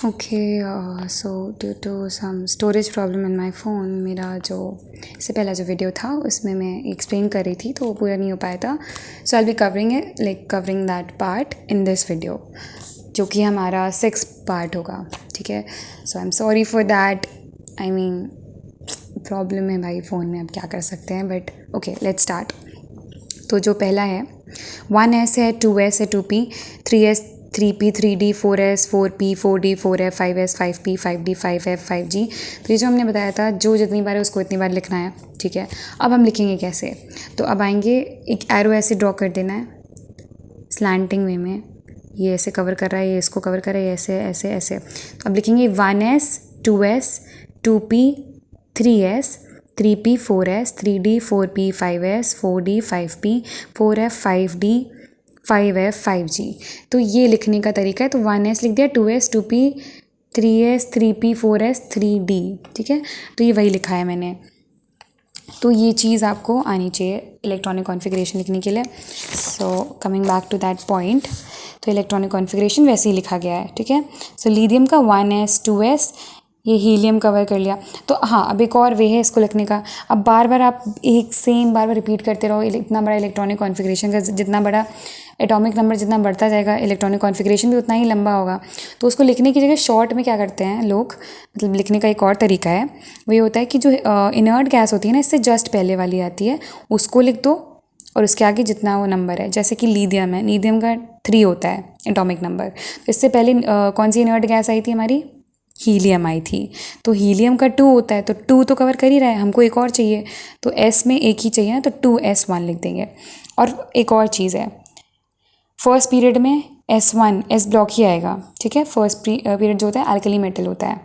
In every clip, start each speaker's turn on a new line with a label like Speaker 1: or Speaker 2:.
Speaker 1: Okay, so due to some storage problem in my phone, मेरा जो इससे पहला जो वीडियो था उसमें मैं एक्सप्लेन कर रही थी तो वो पूरा नहीं हो पाया था. So I be covering that part in this video, जो कि हमारा 6th पार्ट होगा. ठीक है, so I am sorry for that. I mean problem है भाई फ़ोन में, अब क्या कर सकते हैं. But okay, let's start. तो जो पहला है 1S है, 2S है, 2P, 3S, 3P, 3D, 4S, 4P, 4D, 4F, 5S, 5P, 5D, 5F, 5G. तो ये जो हमने बताया था, जो जितनी बार है उसको इतनी बार लिखना है. ठीक है, अब हम लिखेंगे कैसे. तो अब आएंगे, एक एरो ऐसे ड्रॉ कर देना है स्लैंटिंग वे में. ये ऐसे कवर कर रहा है, ये इसको कवर कर रहा है, ऐसे ऐसे ऐसे. तो अब लिखेंगे 1S, 2S, 2P, 3S, 3P, 4S, 3D, 4P, 5S, 4D, 5P, 4F, 5D, 5F, 5G. तो ये लिखने का तरीका है. तो 1S लिख दिया, 2S, 2P, 3S, 3P, 4S, 3D. ठीक है, तो ये वही लिखा है मैंने. तो ये चीज़ आपको आनी चाहिए इलेक्ट्रॉनिक कॉन्फ़िगरेशन लिखने के लिए. So coming back to that point, तो इलेक्ट्रॉनिक कॉन्फ़िगरेशन वैसे ही लिखा गया है. ठीक है, सो लिथियम का 1S, 2S, ये हीलियम कवर कर लिया. तो हाँ, अब एक और वे है इसको लिखने का. अब बार बार आप एक सेम बार रिपीट करते रहो. इतना बड़ा इलेक्ट्रॉनिक कॉन्फ़िगरेशन का, जितना बड़ा एटॉमिक नंबर जितना बढ़ता जाएगा, इलेक्ट्रॉनिक कॉन्फ़िगरेशन भी उतना ही लंबा होगा. तो उसको लिखने की जगह शॉर्ट में क्या करते हैं लोग, मतलब लिखने का एक और तरीका है, वो ये होता है कि जो इनर्ट गैस होती है ना, इससे जस्ट पहले वाली आती है, उसको लिख दो और उसके आगे जितना वो नंबर है. जैसे कि लिथियम है, लिथियम का 3 होता है एटॉमिक नंबर. तो इससे पहले कौन सी इनर्ट गैस आई थी हमारी, हीलियम आई थी. तो हीलियम का 2 होता है, तो 2 तो कवर कर ही रहा है, हमको एक और चाहिए. तो S में एक ही चाहिए ना, तो 2S1 लिख देंगे. और एक और चीज़ है, फर्स्ट पीरियड में S1 S ब्लॉक ही आएगा. ठीक है, फर्स्ट पीरियड जो होता है अल्कली मेटल होता है,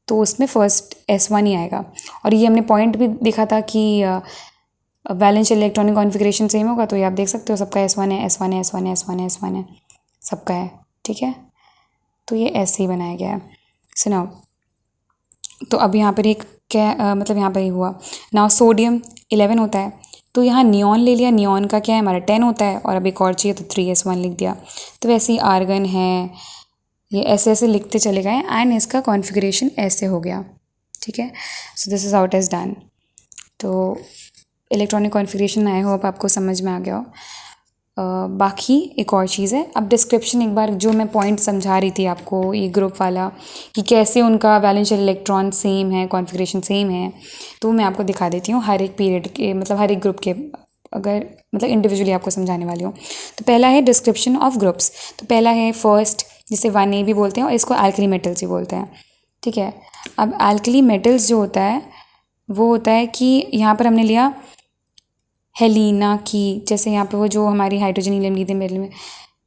Speaker 1: तो उसमें फर्स्ट S1 ही आएगा. और ये हमने पॉइंट भी देखा था कि वैलेंस इलेक्ट्रॉनिक कॉन्फ़िगरेशन सेम होगा. तो ये आप देख सकते हो, सबका S1 है, S1 है, S1 है, S1 है, S1 है, सबका है. ठीक है, तो ये ऐसे ही बनाया गया है. सुनाओ, तो अब यहाँ पर एक क्या मतलब यहाँ पर ही हुआ ना, सोडियम 11 होता है, तो यहाँ नियॉन ले लिया. नियॉन का क्या है हमारा 10 होता है, और अब एक और चाहिए तो 3S1 लिख दिया. तो वैसे ही आर्गन है, ये ऐसे ऐसे लिखते चले गए एंड इसका कॉन्फ़िगरेशन ऐसे हो गया. ठीक है, so this is how it is done. तो इलेक्ट्रॉनिक कॉन्फ़िगरेशन आई होप आपको समझ में आ गया हो. बाकी एक और चीज़ है, अब डिस्क्रिप्शन एक बार जो मैं पॉइंट समझा रही थी आपको, ये ग्रुप वाला, कि कैसे उनका वैलेंशियल इलेक्ट्रॉन सेम है, कॉन्फ़िगरेशन सेम है, तो मैं आपको दिखा देती हूँ हर एक पीरियड के, मतलब हर एक ग्रुप के, अगर मतलब इंडिविजुअली आपको समझाने वाली हूँ. तो पहला है डिस्क्रिप्शन ऑफ ग्रुप्स. तो पहला है फर्स्ट, जिसे 1A भी बोलते हैं, और इसको एल्कली मेटल्स ही बोलते हैं. ठीक है, अब एल्कली मेटल्स जो होता है वो होता है कि यहाँ पर हमने लिया हेलिना की, जैसे यहाँ पे वो जो हमारी हाइड्रोजन हीलियम लिथियम बेरिलियम में,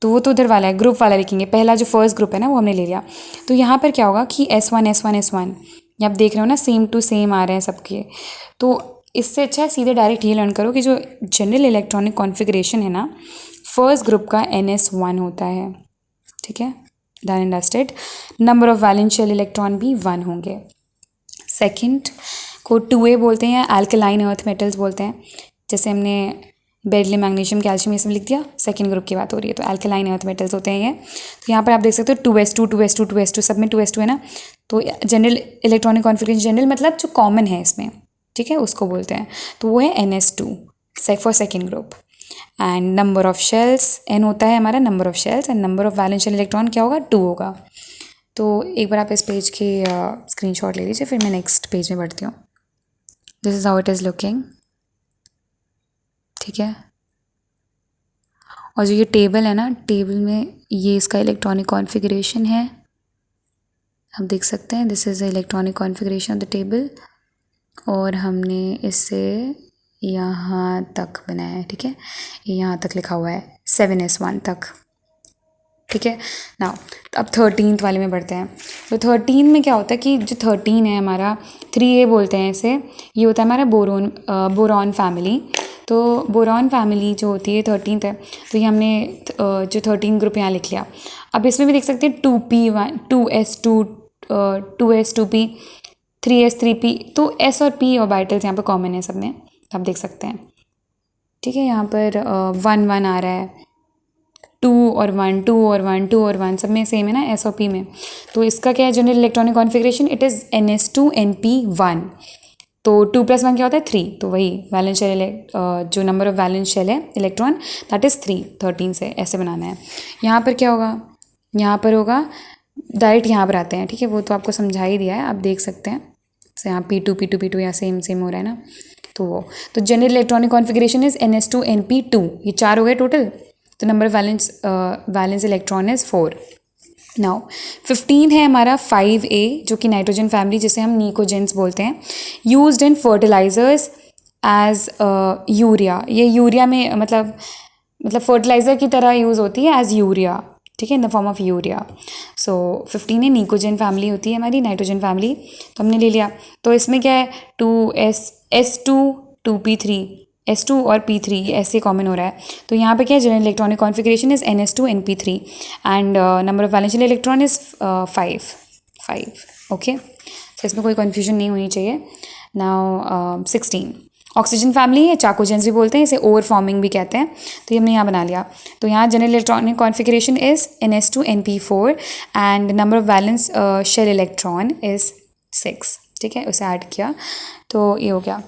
Speaker 1: तो वो तो उधर वाला है, ग्रुप वाला लिखेंगे. पहला जो फर्स्ट ग्रुप है ना, वो हमने ले लिया. तो यहाँ पर क्या होगा कि S1 S1 S1, ये आप देख रहे हो ना, सेम टू सेम आ रहे हैं सबके. तो इससे अच्छा है सीधे डायरेक्ट ये लर्न करो कि जो जनरल इलेक्ट्रॉनिक कॉन्फ़िगरेशन है ना, फर्स्ट ग्रुप का NS1 होता है. ठीक है, done and dusted. Number of वैलेंशियल electron भी 1 होंगे. सेकेंड को 2A बोलते हैं, या अल्कलाइन अर्थ मेटल्स बोलते हैं. जैसे हमने बेरिलियम, मैग्नीशियम, कैल्शियम ये सब लिख दिया, सेकेंड ग्रुप की बात हो रही है, तो अल्कलाइन अर्थ मेटल्स होते हैं ये. तो यहाँ पर आप देख सकते हो 2S2 2S2 2S2, सब में 2S2 है ना. तो जनरल इलेक्ट्रॉनिक कॉन्फ़िगरेशन, जनरल मतलब जो कॉमन है इसमें, ठीक है, उसको बोलते हैं. तो वो है NS2 for second group. And number of shells N होता है हमारा, number of shells, and number of वैलेंशियल electron क्या होगा, 2 होगा. तो एक बार आप इस पेज की स्क्रीनशॉट ले लीजिए, फिर मैं नेक्स्ट पेज में बढ़ती हूँ. This is how it is looking. ठीक है, और जो ये टेबल है ना, टेबल में ये इसका इलेक्ट्रॉनिक कॉन्फ़िगरेशन है, आप देख सकते हैं. This is the electronic configuration of the table, और हमने इससे यहाँ तक बनाया है. ठीक है, यहाँ तक लिखा हुआ है 7S1 तक. ठीक है, नाउ अब 13th वाले में बढ़ते हैं. तो 13 में क्या होता है कि जो 13 है हमारा, 3A बोलते हैं इसे, ये होता है हमारा बोरॉन फैमिली. तो बोरॉन फैमिली जो होती है 13th है. तो ये हमने जो 13 ग्रुप यहाँ लिख लिया. अब इसमें भी देख सकते हैं 2P1 2S2 2S 2P 3S 3P. तो S और P ऑर्बिटल्स यहाँ पर कॉमन है सब में, तो आप देख सकते हैं. ठीक है, यहाँ पर 1 1 आ रहा है, 2 और 1, 2 और 1, 2 और 1 सब में सेम है ना SOP में। तो इसका क्या है general electronic configuration, it is NS2 NP1। तो 2 + 1 क्या होता है 3, तो वही वैलेंस शेल जो नंबर ऑफ वैलेंस शेल है इलेक्ट्रॉन दैट इज़ 3, 13 से ऐसे बनाना है। यहाँ पर क्या होगा, यहाँ पर होगा डायरेक्ट यहाँ पर आते हैं, ठीक है, वो तो आपको समझा ही दिया है, आप देख सकते हैं। जैसे यहाँ P2 यहाँ सेम सेम हो रहा है ना, तो वो तो general electronic configuration is NS2 NP2, ये 4 हो गए टोटल। तो number of valence electron is 4। Now 15 है हमारा 5A जो कि नाइट्रोजन फैमिली, जिसे हम निकोजेंस बोलते हैं, used in fertilisers as urea. ये यूरिया में मतलब फर्टिलाइज़र की तरह यूज़ होती है एज यूरिया, ठीक है, in the form of urea. So 15 है, निकोजेन फैमिली होती है हमारी, नाइट्रोजन फैमिली, तो हमने ले लिया। तो इसमें क्या है 2S2 2P3, S2 और P3 ये ऐसे कॉमन हो रहा है। तो यहाँ पे क्या है general electronic configuration is NS2 NP3 and number of वैलेंशियल electron is 5। Okay, तो इसमें कोई कन्फ्यूजन नहीं होनी चाहिए। नाउ 16 ऑक्सीजन फैमिली है, चाकोजेंस भी बोलते हैं, इसे ओवर फॉर्मिंग भी कहते हैं। तो ये हमने यहाँ बना लिया। तो यहाँ general electronic configuration is NS2 NP4 and number of valence shell electron is 6, ठीक है, उसे ऐड किया तो ये हो गया।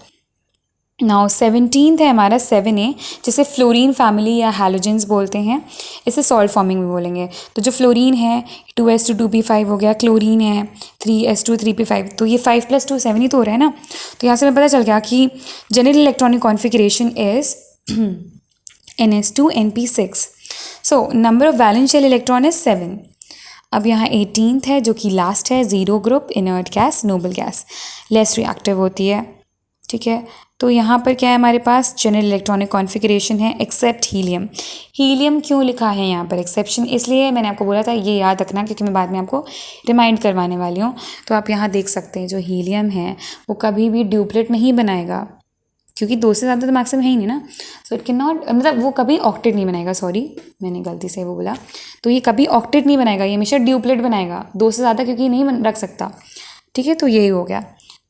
Speaker 1: नाउ 17 है हमारा 7A जिसे फ्लोरीन फैमिली या हैलोजेंस बोलते हैं, इसे सॉल्ट फॉर्मिंग में बोलेंगे। तो जो फ्लोरीन है 2S2 2P5 हो गया, क्लोरीन है 3S2 3P5, तो ये 5 + 2 7 ही तो हो रहा है ना। तो यहाँ से हमें पता चल गया कि general electronic configuration is NS2 NP6। So number of valence shell electron is 7। अब यहाँ 18 है जो कि लास्ट है, zero group, inert gas, noble gas, less reactive होती है, ठीक है। तो यहाँ पर क्या है हमारे पास जनरल इलेक्ट्रॉनिक कॉन्फ़िगरेशन है एक्सेप्ट हीलियम। हीलियम क्यों लिखा है यहाँ पर एक्सेप्शन, इसलिए मैंने आपको बोला था ये याद रखना, क्योंकि मैं बाद में आपको रिमाइंड करवाने वाली हूँ। तो आप यहाँ देख सकते हैं जो हीलियम है वो कभी भी ड्यूप्लेट नहीं बनाएगा, क्योंकि 2 से ज़्यादा तो मैक्सिमम है ही नहीं ना। सो इट कैन नॉट, मतलब वो कभी ऑक्टेट नहीं बनाएगा, सॉरी मैंने गलती से वो बोला। तो ये कभी ऑक्टेट नहीं बनाएगा, ये हमेशा ड्यूप्लेट बनाएगा, 2 से ज़्यादा क्योंकि नहीं रख सकता, ठीक है। तो यही हो गया।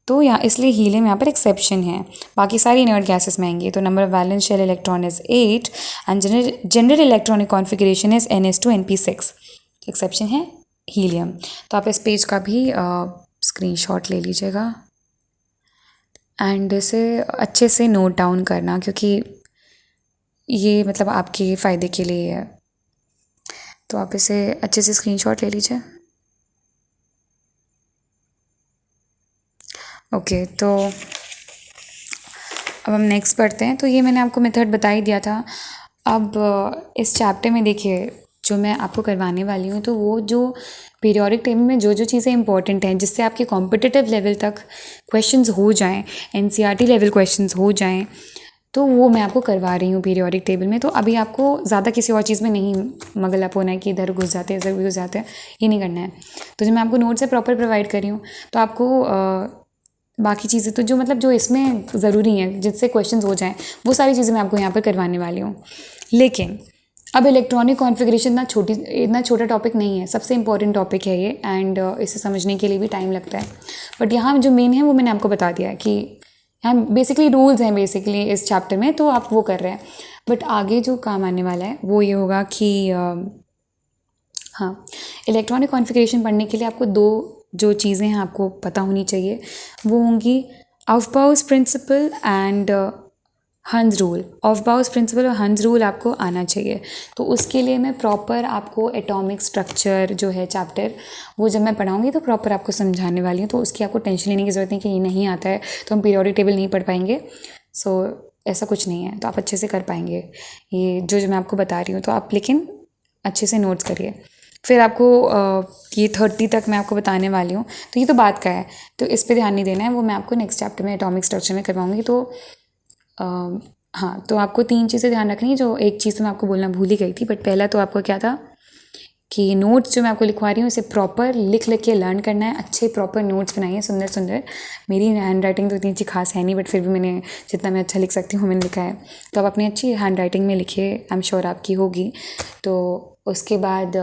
Speaker 1: तो यहाँ इसलिए हीलियम यहाँ पर एक्सेप्शन है, बाकी सारी इनर्ट गैसेस में आएंगे। तो number of valence shell electron is 8 and general electronic configuration is NS2 NP6, exception है हीलियम। तो आप इस पेज का भी स्क्रीनशॉट ले लीजिएगा एंड इसे अच्छे से नोट डाउन करना, क्योंकि ये मतलब आपके फ़ायदे के लिए है। तो आप इसे अच्छे से स्क्रीनशॉट ले लीजिए। ओके, तो अब हम नेक्स्ट पढ़ते हैं। तो ये मैंने आपको मेथड बता ही दिया था। अब इस चैप्टर में देखिए जो मैं आपको करवाने वाली हूँ, तो वो जो पीरियोडिक टेबल में जो जो चीज़ें इंपॉर्टेंट हैं जिससे आपके कॉम्पिटिटिव लेवल तक क्वेश्चंस हो जाएं, NCERT लेवल क्वेश्चंस हो जाएं, तो वो मैं आपको करवा रही हूँ पीरियोडिक टेबल में। तो अभी आपको ज़्यादा किसी और चीज़ में नहीं मगल अप होना है कि इधर घुस जाते हैं इधर घुस जाते हैं, ये नहीं करना है। तो जो मैं आपको नोट्स है प्रॉपर प्रोवाइड कर रही हूँ, तो आपको बाकी चीज़ें तो जो मतलब जो इसमें ज़रूरी हैं जिससे क्वेश्चंस हो जाएं, वो सारी चीज़ें मैं आपको यहाँ पर करवाने वाली हूँ। लेकिन अब इलेक्ट्रॉनिक कॉन्फ़िगरेशन इतना छोटा टॉपिक नहीं है, सबसे इंपॉर्टेंट टॉपिक है ये, एंड इसे समझने के लिए भी टाइम लगता है। बट यहाँ जो मेन है वो मैंने आपको बता दिया है कि यहाँ बेसिकली रूल्स हैं बेसिकली इस चैप्टर में, तो आप वो कर रहे हैं। बट आगे जो काम आने वाला है वो ये होगा कि हाँ, इलेक्ट्रॉनिक कॉन्फ़िगरेशन पढ़ने के लिए आपको 2 जो चीज़ें हैं आपको पता होनी चाहिए, वो होंगी ऑफबाउस प्रिंसिपल एंड हंस रूल। ऑफबाउस प्रिंसिपल और हंस रूल आपको आना चाहिए। तो उसके लिए मैं प्रॉपर आपको एटॉमिक स्ट्रक्चर जो है चैप्टर, वो जब मैं पढ़ाऊँगी तो प्रॉपर आपको समझाने वाली हूँ। तो उसकी आपको टेंशन लेने की ज़रूरत नहीं कि ये नहीं आता है तो हम पीरियोडिक टेबल नहीं पढ़ पाएंगे। सो ऐसा कुछ नहीं है, तो आप अच्छे से कर पाएंगे ये जो मैं आपको बता रही हूँ। तो आप लेकिन अच्छे से नोट्स करिए। फिर आपको ये 30 तक मैं आपको बताने वाली हूँ, तो ये तो बात का है, तो इस पे ध्यान नहीं देना है, वो मैं आपको नेक्स्ट चैप्टर में एटॉमिक स्ट्रक्चर में करवाऊँगी। तो हाँ, तो आपको 3 चीज़ें ध्यान रखनी है। जो एक चीज़ तो मैं आपको बोलना भूल ही गई थी, बट पहला तो आपको क्या था कि नोट्स जो मैं आपको लिखवा रही हूँ इसे प्रॉपर लिख के लर्न करना है। अच्छे प्रॉपर नोट्स बनाइए, सुंदर सुंदर। मेरी हैंड राइटिंग तो इतनी अच्छी खास है नहीं, बट फिर भी मैंने जितना मैं अच्छा लिख सकती हूँ मैंने लिखा है। तो आप अपनी अच्छी हैंड राइटिंग में लिखिए, आई एम श्योर आपकी होगी। तो उसके बाद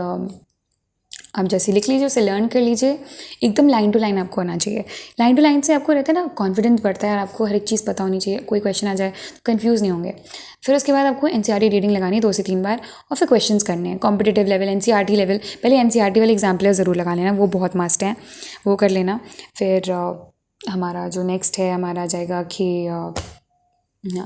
Speaker 1: आप जैसे लिख लीजिए, उसे लर्न कर लीजिए, एकदम लाइन टू लाइन आपको आना चाहिए। लाइन टू लाइन से आपको रहता है ना कॉन्फिडेंस बढ़ता है और आपको हर एक चीज़ पता होनी चाहिए, कोई क्वेश्चन आ जाए तो कन्फ्यूज़ नहीं होंगे। फिर उसके बाद आपको एनसीईआरटी रीडिंग लगानी है 2 से 3 बार, और फिर क्वेश्चंस करने हैं कॉम्पिटिटिव लेवल, एनसीईआरटी लेवल। पहले एनसीईआरटी वाले एग्जाम्पलर ज़रूर लगा लेना, वो बहुत मस्ट हैं, वो कर लेना। फिर हमारा जो नेक्स्ट है हमारा आ जाएगा कि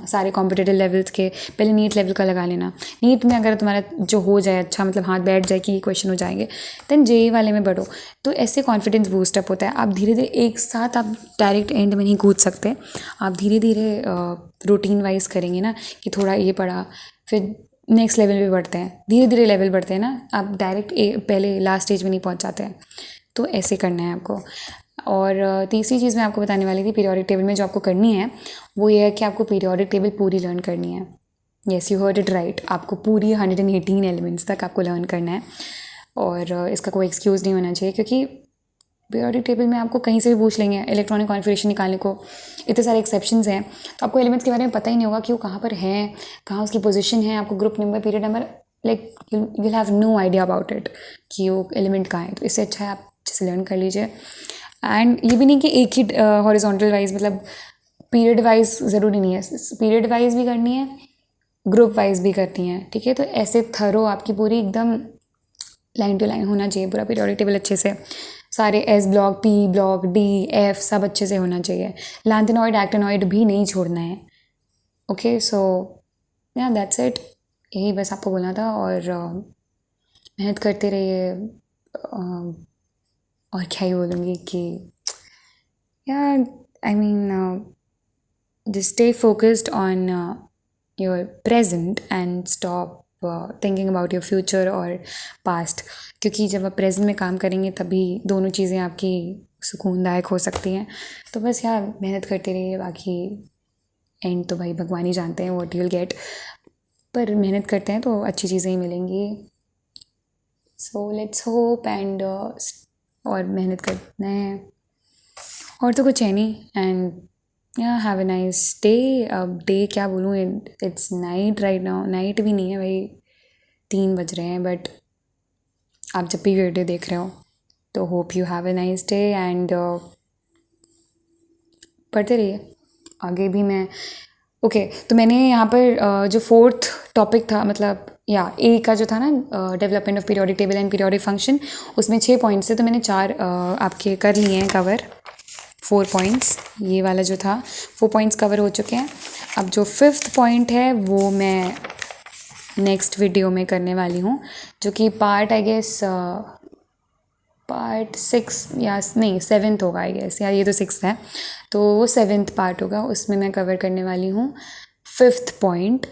Speaker 1: सारे कॉम्पिटिटिव लेवल्स के पहले नीट लेवल का लगा लेना। नीट में अगर तुम्हारा जो हो जाए अच्छा, मतलब हाथ बैठ जाए कि क्वेश्चन हो जाएंगे, देन जेईई वाले में बढ़ो। तो ऐसे कॉन्फिडेंस बूस्टअप होता है। आप धीरे धीरे एक साथ आप डायरेक्ट एंड में नहीं कूद सकते, आप धीरे धीरे रूटीन वाइज करेंगे ना, कि थोड़ा ये पढ़ा फिर नेक्स्ट लेवल पे बढ़ते हैं, धीरे धीरे लेवल बढ़ते हैं ना, आप डायरेक्ट पहले लास्ट स्टेज में नहीं पहुँच जाते हैं। तो ऐसे करना है आपको। और तीसरी चीज़ मैं आपको बताने वाली थी, पीरियोडिक टेबल में जो आपको करनी है वो ये है कि आपको पीरियोडिक टेबल पूरी लर्न करनी है। Yes, you heard it right, आपको पूरी 118 एलिमेंट्स तक आपको लर्न करना है। और इसका कोई एक्सक्यूज़ नहीं होना चाहिए, क्योंकि पीरियोडिक टेबल में आपको कहीं से भी पूछ लेंगे इलेक्ट्रॉनिक कॉन्फ़िगरेशन निकालने को, इतने सारे एक्सेप्शंस हैं, तो आपको एलिमेंट्स के बारे में पता ही नहीं होगा कि वो कहाँ पर हैं, कहाँ उसकी पोजीशन है, आपको group number, period number, like you'll have no idea about it कि वो एलिमेंट कहाँ है। तो इससे अच्छा है आप अच्छे से लर्न कर लीजिए। एंड ये भी नहीं कि एक ही हॉरिजॉन्टल वाइज, मतलब पीरियड वाइज ज़रूरी नहीं है, पीरियड वाइज भी करनी है, ग्रुप वाइज भी करनी है, ठीक है। तो ऐसे थरो आपकी पूरी एकदम लाइन टू लाइन होना चाहिए पूरा पीरियोडिक टेबल अच्छे से, सारे S block, P block, D, F सब अच्छे से होना चाहिए। लैंथेनॉइड, एक्टिनॉइड भी नहीं छोड़ना है। ओके, सो या दैट्स इट, यही बस आपको बोलना था। और मेहनत करते रहिए। और क्या ही बोलूँगी कि यार, I mean just stay focused on your present and stop thinking about your future और past, क्योंकि जब आप प्रेजेंट में काम करेंगे तभी दोनों चीज़ें आपकी सुकूनदायक हो सकती हैं। तो बस यार मेहनत करते रहिए, बाकी एंड तो भाई भगवान ही जानते हैं व्हाट यू विल गेट, पर मेहनत करते हैं तो अच्छी चीज़ें ही मिलेंगी। सो लेट्स होप एंड और मेहनत करना है, और तो कुछ है नहीं। एंड या हैव अ नाइस डे। अब डे क्या बोलूँ, it's night right now, night भी नहीं है भाई, 3 बज रहे हैं, बट आप जब भी वीडियो देख रहे हो तो hope you have a nice day. And पढ़ते रहिए आगे भी। मैं ओके, तो मैंने यहाँ पर जो 4th टॉपिक था, मतलब या ए का जो था ना, development of periodic table and periodic function, उसमें 6 पॉइंट्स थे, तो मैंने 4 आपके कर लिए हैं कवर, 4 पॉइंट्स। ये वाला जो था 4 पॉइंट्स कवर हो चुके हैं। अब जो 5th पॉइंट है वो मैं नेक्स्ट वीडियो में करने वाली हूँ, जो कि पार्ट आई गेस पार्ट 6 या नहीं 7th होगा आई गेस, यार ये तो 6th है, तो वो 7th पार्ट होगा, उसमें मैं कवर करने वाली हूँ 5th पॉइंट।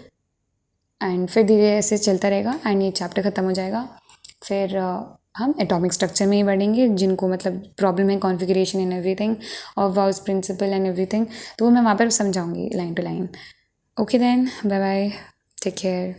Speaker 1: एंड फिर धीरे ऐसे चलता रहेगा एंड ये चैप्टर ख़त्म हो जाएगा। फिर हम एटॉमिक स्ट्रक्चर में ही बढ़ेंगे, जिनको मतलब प्रॉब्लम है कॉन्फ़िगरेशन एंड एवरीथिंग, और वाउस प्रिंसिपल एंड एवरीथिंग, तो वो मैं वहाँ पर समझाऊंगी line to line. Okay then, bye bye, take care.